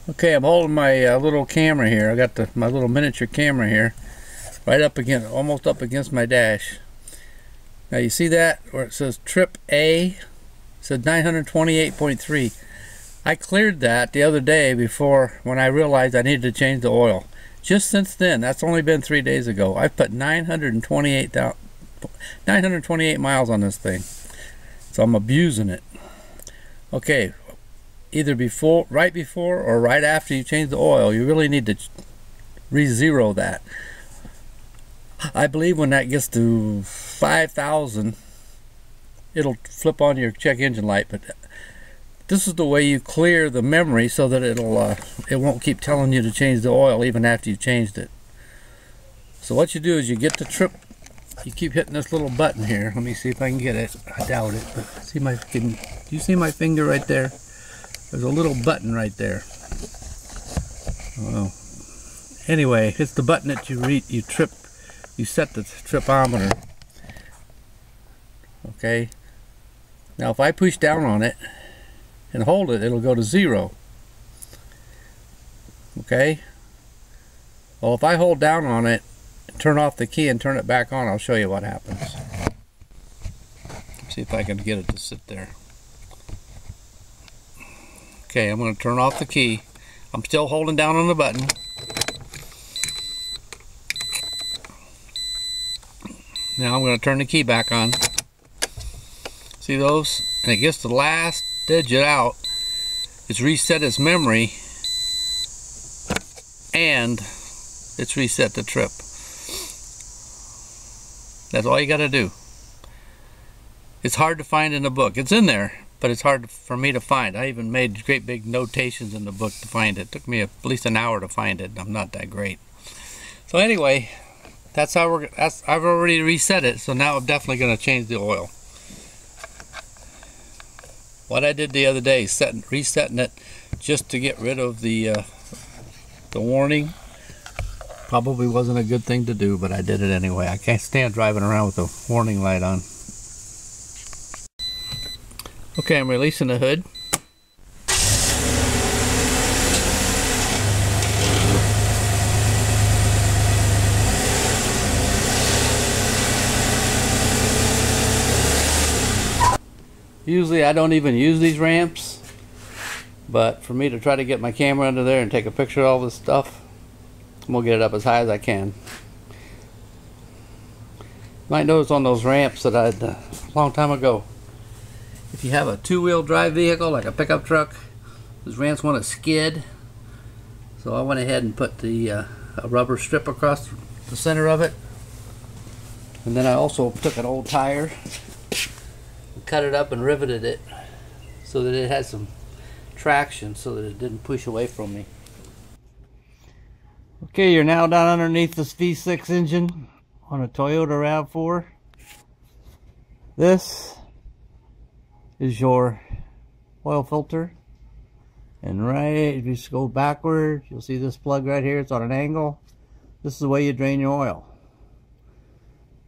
Okay, I'm holding my little camera here. I got my little miniature camera here, right up against, almost up against my dash. Now you see that where it says trip A? It says 928.3. I cleared that the other day before when I realized I needed to change the oil. Just since then, that's only been 3 days ago, I've put 928 miles on this thing. So I'm abusing it. Okay, either right before or right after you change the oil, you really need to re-zero that. I believe when that gets to 5,000, it'll flip on your check engine light, but this is the way you clear the memory so that it won't keep telling you to change the oil even after you've changed it. So what you do is you get the trip, you keep hitting this little button here. Let me see if I can get it. I doubt it, but see do you see my finger right there? There's a little button right there. Well, anyway, it's the button that you set the tripometer. Okay. Now if I push down on it and hold it, it'll go to 0. Okay. Well, if I hold down on it, turn off the key and turn it back on, I'll show you what happens. Let's see if I can get it to sit there. Okay, I'm going to turn off the key. I'm still holding down on the button. Now I'm going to turn the key back on. See those? And it gets the last digit out. It's reset its memory, and it's reset the trip. That's all you got to do. It's hard to find in the book. It's in there, but it's hard for me to find. I even made great big notations in the book to find it. It took me at least an hour to find it. I'm not that great. So anyway, that's how I've already reset it, so now I'm definitely going to change the oil. What I did the other day, resetting it just to get rid of the warning, probably wasn't a good thing to do, but I did it anyway. I can't stand driving around with the warning light on. Okay, I'm releasing the hood. Usually I don't even use these ramps, but for me to try to get my camera under there and take a picture of all this stuff, I'm gonna get it up as high as I can. You might notice on those ramps that I did a long time ago, if you have a two-wheel drive vehicle like a pickup truck, those ramps want to skid. So I went ahead and put the a rubber strip across the center of it, and then I also took an old tire, cut it up and riveted it so that it had some traction so that it didn't push away from me. Okay, you're now down underneath this V6 engine on a Toyota RAV4. This is your oil filter, and right, if you just go backward, you'll see this plug right here. It's on an angle. This is the way you drain your oil.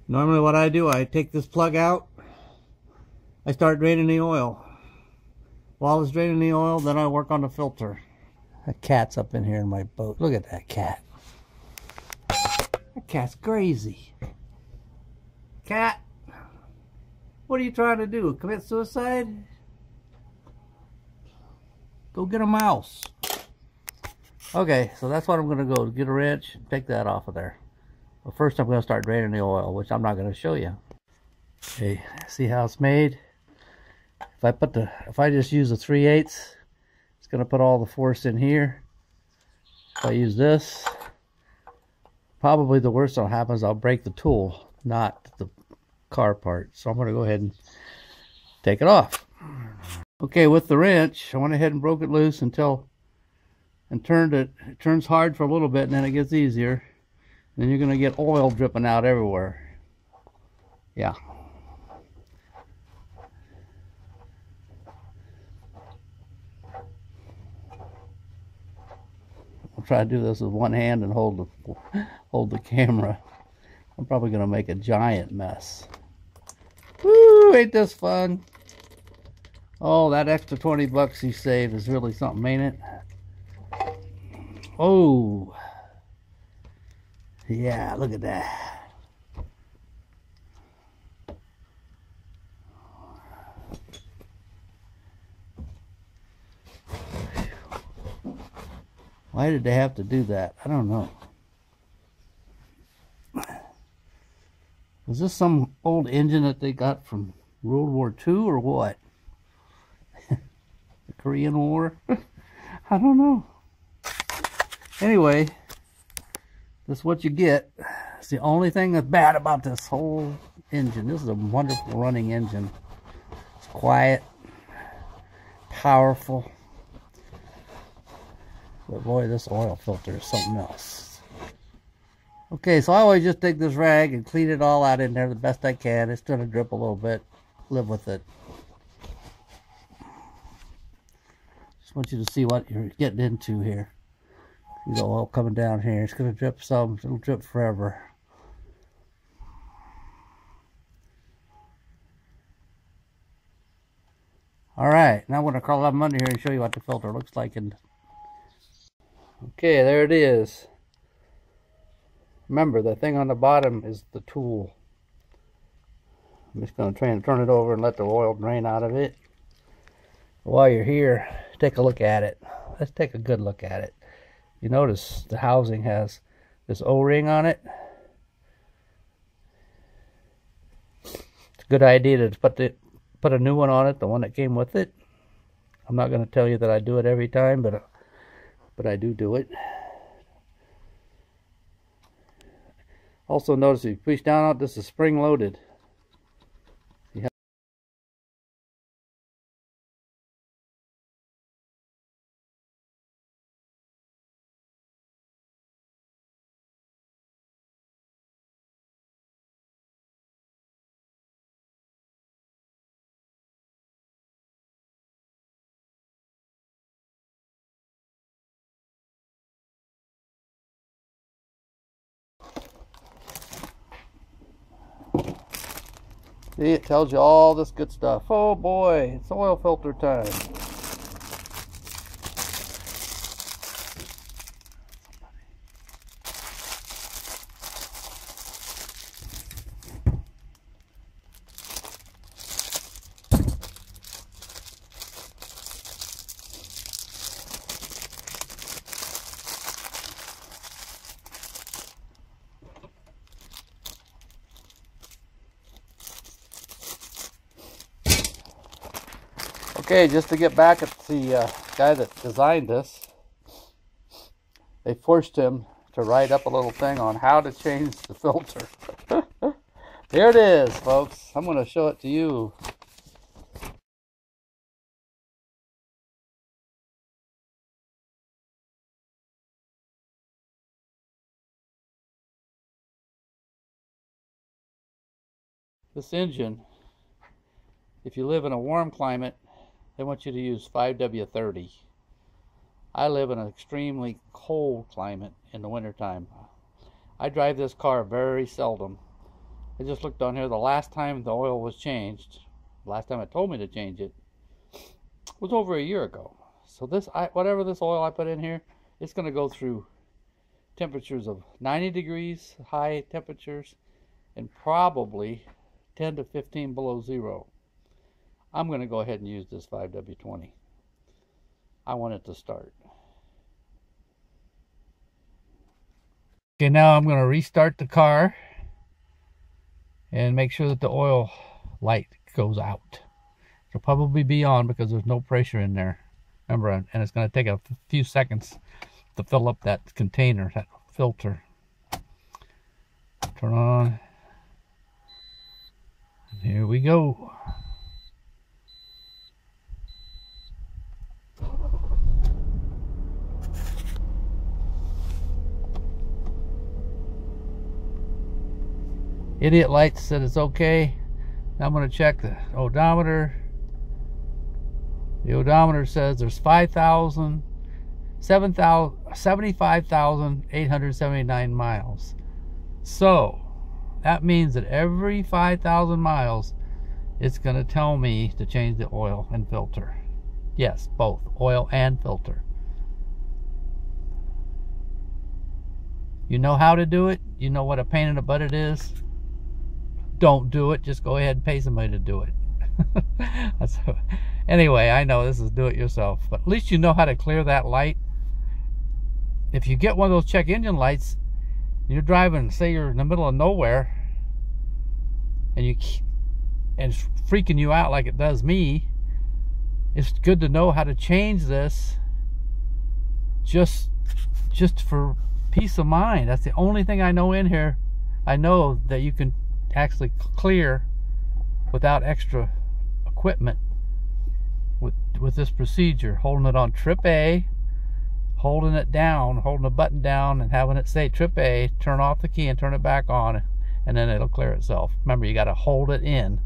Normally what I do, I take this plug out, I start draining the oil. While it's draining the oil, then I work on the filter. That cat's up in here in my boat. Look at that cat. That cat's crazy. Cat, what are you trying to do? Commit suicide? Go get a mouse. Okay, so that's what I'm going to go get a wrench and take that off of there. But first I'm going to start draining the oil, which I'm not going to show you. Okay, see how it's made? If I just use a 3/8, it's going to put all the force in here. If I use this, probably the worst that'll happen is I'll break the tool, not the car part. So I'm going to go ahead and take it off. Okay, with the wrench, I went ahead and broke it loose and turned it. It turns hard for a little bit, and then it gets easier. Then you're going to get oil dripping out everywhere. Yeah. I'll try to do this with one hand and hold the camera. I'm probably going to make a giant mess. Woo, ain't this fun? Oh, that extra 20 bucks you saved is really something, ain't it? Oh, yeah, look at that. Why did they have to do that? I don't know. Was this some old engine that they got from World War II or what? The Korean War? I don't know. Anyway, this is what you get. It's the only thing that's bad about this whole engine. This is a wonderful running engine. It's quiet, powerful. But boy, this oil filter is something else. Okay, so I always just take this rag and clean it all out in there the best I can. It's going to drip a little bit. Live with it. Just want you to see what you're getting into here. You got oil coming down here. It's going to drip some. It'll drip forever. Alright, now I'm going to crawl up under here and show you what the filter looks like. Okay, there it is. Remember, the thing on the bottom is the tool. I'm just going to try and turn it over and let the oil drain out of it. While you're here, take a look at it. Let's take a good look at it. You notice the housing has this O-ring on it. It's a good idea to put a new one on it, the one that came with it. I'm not going to tell you that I do it every time, but I do it. Also notice if you push down on it, this is spring loaded. See, it tells you all this good stuff. Oh boy, it's oil filter time. Okay, just to get back at the guy that designed this, they forced him to write up a little thing on how to change the filter. There it is, folks. I'm going to show it to you. This engine, if you live in a warm climate, they want you to use 5W30. I live in an extremely cold climate in the wintertime. I drive this car very seldom. I just looked on here. The last time the oil was changed, the last time it told me to change it, was over a year ago. So this, whatever this oil I put in here, it's going to go through temperatures of 90 degrees, high temperatures, and probably 10 to 15 below zero. I'm going to go ahead and use this 5W20. I want it to start. Okay, now I'm going to restart the car and make sure that the oil light goes out. It'll probably be on because there's no pressure in there. Remember, and it's going to take a few seconds to fill up that container, that filter. Turn on. And here we go. Idiot light said it's okay. Now I'm going to check the odometer. The odometer says there's 75,879 miles. So that means that every 5,000 miles it's going to tell me to change the oil and filter. Yes, both oil and filter. You know how to do it. You know what a pain in the butt it is. Don't do it. Just go ahead and pay somebody to do it. Anyway, I know this is do it yourself, but at least you know how to clear that light. If you get one of those check engine lights, you're driving, say you're in the middle of nowhere, and it's freaking you out like it does me, it's good to know how to change this just for peace of mind. That's the only thing I know in here. I know that you can actually clear without extra equipment with this procedure. Holding it on trip A, holding it down, holding the button down and having it say trip A, turn off the key and turn it back on, and then it'll clear itself. Remember, you got to hold it in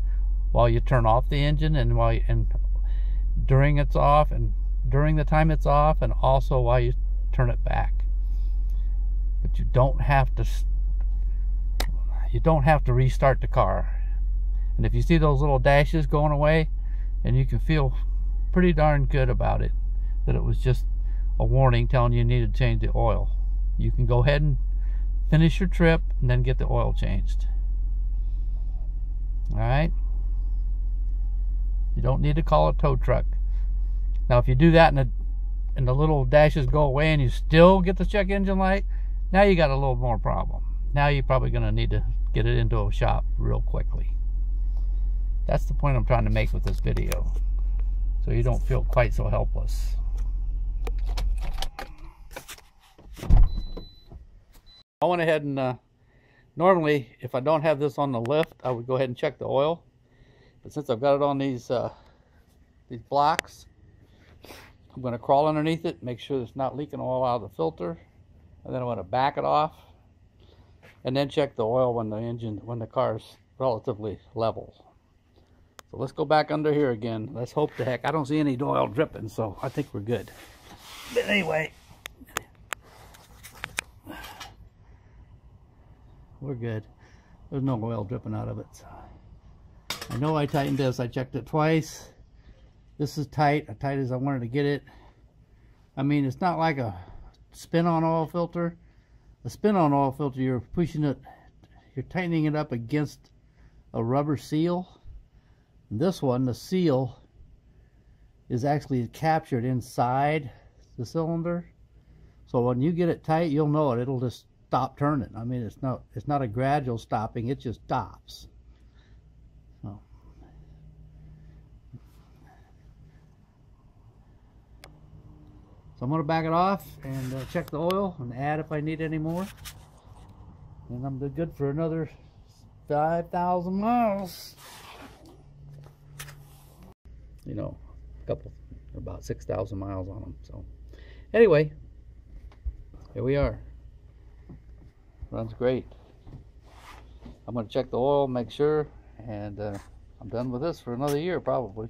while you turn off the engine, and during it's off, and during the time it's off, and also while you turn it back. But you don't have to restart the car. And if you see those little dashes going away, and you can feel pretty darn good about it, that it was just a warning telling you need to change the oil. You can go ahead and finish your trip and then get the oil changed. Alright? You don't need to call a tow truck. Now if you do that and the little dashes go away and you still get the check engine light, now you got a little more problem. Now you're probably going to need to get it into a shop real quickly. That's the point I'm trying to make with this video, so you don't feel quite so helpless. I went ahead and normally if I don't have this on the lift, I would go ahead and check the oil, but since I've got it on these blocks, I'm going to crawl underneath it, make sure it's not leaking oil out of the filter, and then I'm going to back it off and then check the oil when the car's relatively level. So let's go back under here again. Let's hope the heck I don't see any oil dripping, so I think we're good. But anyway, we're good. There's no oil dripping out of it. So I know I tightened this. I checked it twice. This is tight, as tight as I wanted to get it. I mean, it's not like a spin-on oil filter. A spin-on oil filter, you're pushing it, you're tightening it up against a rubber seal. This one, the seal is actually captured inside the cylinder. So when you get it tight, you'll know it. It'll just stop turning. I mean, it's not a gradual stopping. It just stops. So I'm going to back it off and check the oil and add if I need any more. And I'm good for another 5,000 miles. You know, about 6,000 miles on them. So anyway, here we are. Runs great. I'm going to check the oil, make sure, and I'm done with this for another year probably.